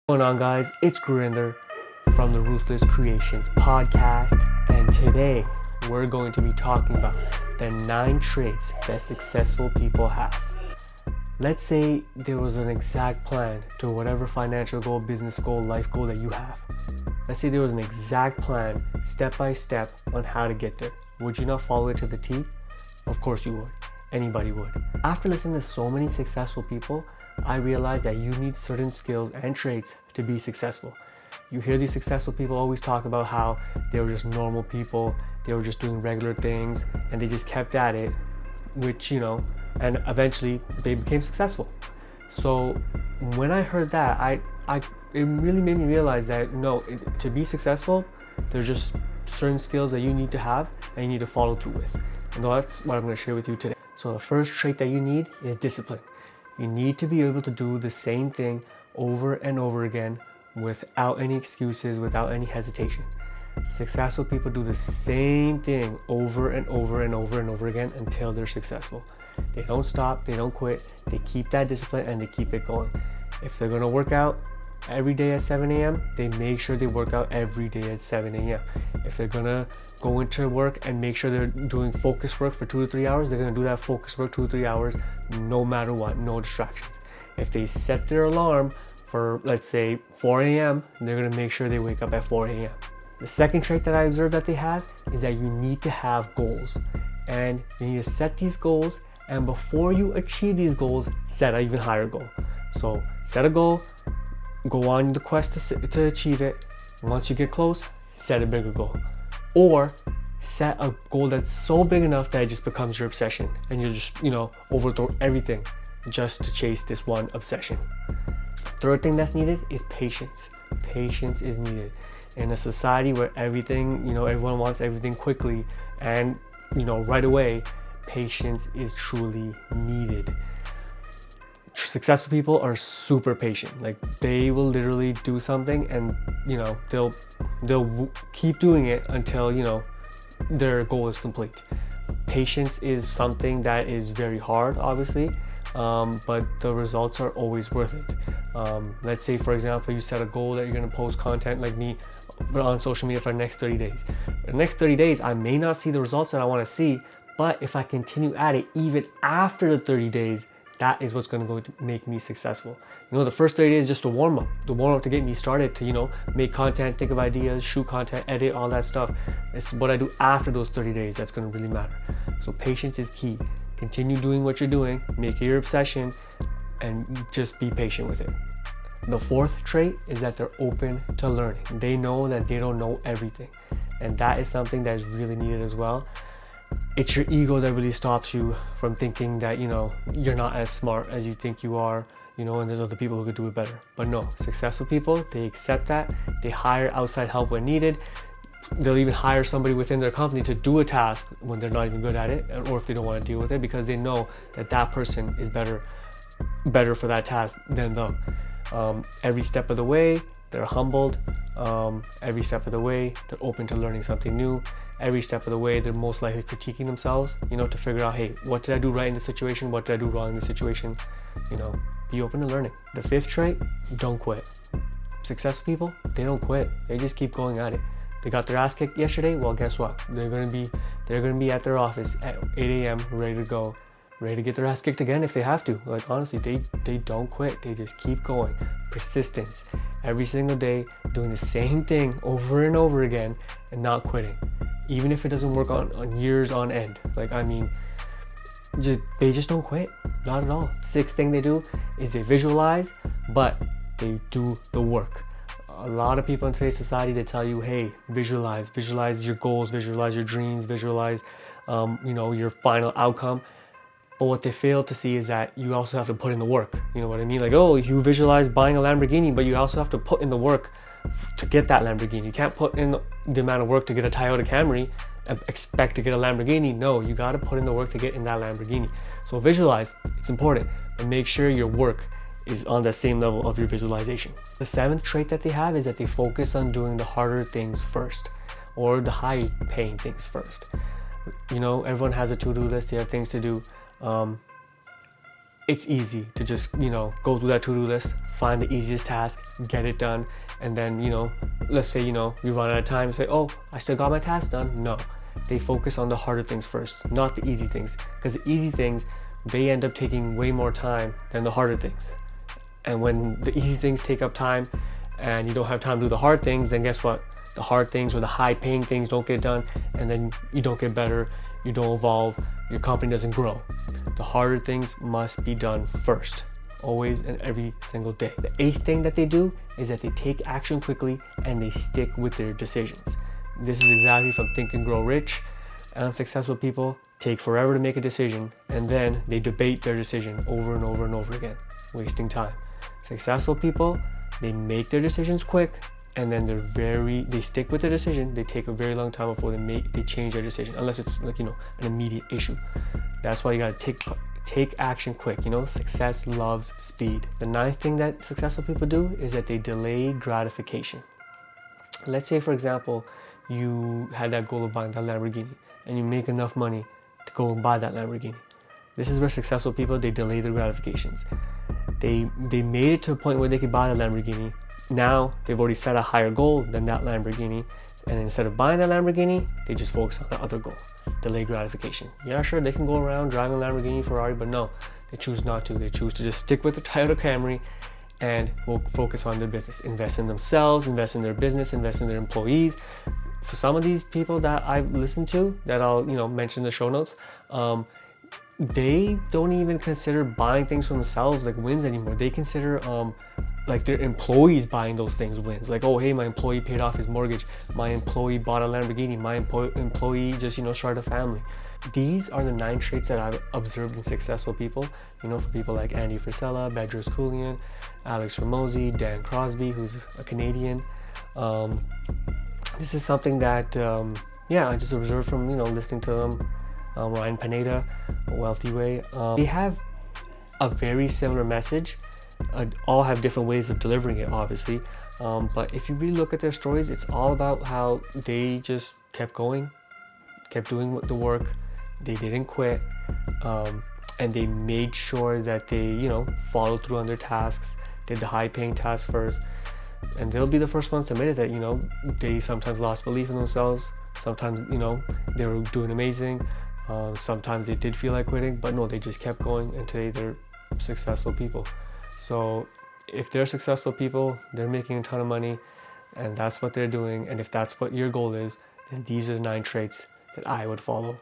What's going on, guys? It's Gurinder from the Ruthless Creations podcast, and today we're going to be talking about the 9 traits that successful people have. Let's say there was an exact plan to whatever financial goal, business goal, life goal that you have. Let's say there was an exact plan, step by step, on how to get there. Would you not follow it to the T? Of course you would. Anybody would. After listening to so many successful people, I realized that you need certain skills and traits to be successful. You hear these successful people always talk about how they were just normal people, they were just doing regular things, and they just kept at it, which, and eventually they became successful. So when I heard that, it really made me realize that to be successful, there's just certain skills that you need to have and you need to follow through with. And that's what I'm going to share with you today. So the first trait that you need is discipline. You need to be able to do the same thing over and over again without any excuses, without any hesitation. Successful people do the same thing over and over and over and over again until they're successful. They don't stop, they don't quit, they keep that discipline and they keep it going. If they're gonna work out every day at 7 a.m., they make sure they work out every day at 7 a.m. If they're gonna go into work and make sure they're doing focus work for 2 to 3 hours, they're gonna do that focus work 2 to 3 hours, no matter what, no distractions. If they set their alarm for, let's say, 4 a.m., they're gonna make sure they wake up at 4 a.m. The second trait that I observed that they have is that you need to have goals. And you need to set these goals, and before you achieve these goals, set an even higher goal. So set a goal, go on the quest to achieve it. Once you get close, set a bigger goal. Or set a goal that's so big enough that it just becomes your obsession and you just, overthrow everything just to chase this one obsession. Third thing that's needed is patience. Patience is needed. In a society where everything, everyone wants everything quickly and, right away, patience is truly needed. Successful people are super patient. Like, they will literally do something and they'll keep doing it until their goal is complete. Patience is something that is very hard, obviously, but the results are always worth it. Let's say, for example, you set a goal that you're going to post content like me on social media for the next 30 days. The next 30 days, I may not see the results that I want to see, but if I continue at it even after the 30 days, that is what's going to make me successful. The first 30 days is just a warm up to get me started to, make content, think of ideas, shoot content, edit, all that stuff. It's what I do after those 30 days that's going to really matter. So patience is key. Continue doing what you're doing, make it your obsession, and just be patient with it. The fourth trait is that they're open to learning. They know that they don't know everything. And that is something that is really needed as well. It's your ego that really stops you from thinking that, you're not as smart as you think you are, and there's other people who could do it better. But no, successful people, they accept that. They hire outside help when needed. They'll even hire somebody within their company to do a task when they're not even good at it, or if they don't want to deal with it, because they know that that person is better for that task than them. Every step of the way, they're humbled. Every step of the way, they're open to learning something new. Every step of the way, they're most likely critiquing themselves, to figure out, hey, what did I do right in this situation? What did I do wrong in this situation? Be open to learning. The fifth trait, don't quit. Successful people, they don't quit. They just keep going at it. They got their ass kicked yesterday. Well, guess what? They're gonna be at their office at 8 a.m. ready to go, ready to get their ass kicked again if they have to. Like, honestly, they don't quit. They just keep going. Persistence. Every single day, doing the same thing over and over again and not quitting. Even if it doesn't work on years on end. They just don't quit. Not at all. Sixth thing they do is they visualize, but they do the work. A lot of people in today's society, they tell you, hey, visualize your goals, visualize your dreams, visualize, your final outcome. But what they fail to see is that you also have to put in the work. You know what I mean? Like, oh, you visualize buying a Lamborghini, but you also have to put in the work to get that Lamborghini. You can't put in the amount of work to get a Toyota Camry and expect to get a Lamborghini. No, you got to put in the work to get in that Lamborghini. So visualize, it's important, but make sure your work is on the same level of your visualization. The seventh trait that they have is that they focus on doing the harder things first, or the high paying things first. Everyone has a to-do list, they have things to do. it's easy to just, go through that to-do list, find the easiest task, get it done, and then, let's say, you run out of time and say, oh, I still got my task done. No, they focus on the harder things first, not the easy things, because the easy things, they end up taking way more time than the harder things. And when the easy things take up time and you don't have time to do the hard things, then guess what? The hard things or the high paying things don't get done, and then you don't get better, you don't evolve, your company doesn't grow. The harder things must be done first, always and every single day. The eighth thing that they do is that they take action quickly and they stick with their decisions. This is exactly from Think and Grow Rich. Unsuccessful people take forever to make a decision, and then they debate their decision over and over and over again, wasting time. Successful people, they make their decisions quick, and then they stick with the decision. They take a very long time before they change their decision, unless it's like, an immediate issue. That's why you gotta take action quick. Success loves speed. The ninth thing that successful people do is that they delay gratification. Let's say, for example, you had that goal of buying that Lamborghini, and you make enough money to go and buy that Lamborghini. This is where successful people, they delay their gratifications. They made it to a point where they could buy the Lamborghini. Now they've already set a higher goal than that Lamborghini, and instead of buying that Lamborghini, they just focus on the other goal, delay gratification. Yeah, sure, they can go around driving a Lamborghini, Ferrari, but no, they choose not to. They choose to just stick with the Toyota Camry and will focus on their business, invest in themselves, invest in their business, invest in their employees. For some of these people that I've listened to, that I'll mention in the show notes, they don't even consider buying things for themselves like wins anymore. They consider like their employees buying those things wins. Like, oh hey, my employee paid off his mortgage, my employee bought a Lamborghini, my employee just started a family. These are the 9 traits that I've observed in successful people. For people like Andy Frisella, Bedros Keuilian, Alex Ramosi, Dan Crosby, who's a Canadian. This is something that I just observed from listening to them. Ryan Pineda, A Wealthy Way. They have a very similar message. All have different ways of delivering it, obviously. But if you really look at their stories, it's all about how they just kept going, kept doing the work. They didn't quit, and they made sure that they, followed through on their tasks, did the high-paying tasks first. And they'll be the first ones to admit it that, they sometimes lost belief in themselves. Sometimes, they were doing amazing. Sometimes they did feel like quitting, but no, they just kept going, and today they're successful people. So if they're successful people, they're making a ton of money, and that's what they're doing. And if that's what your goal is, then these are the 9 traits that I would follow.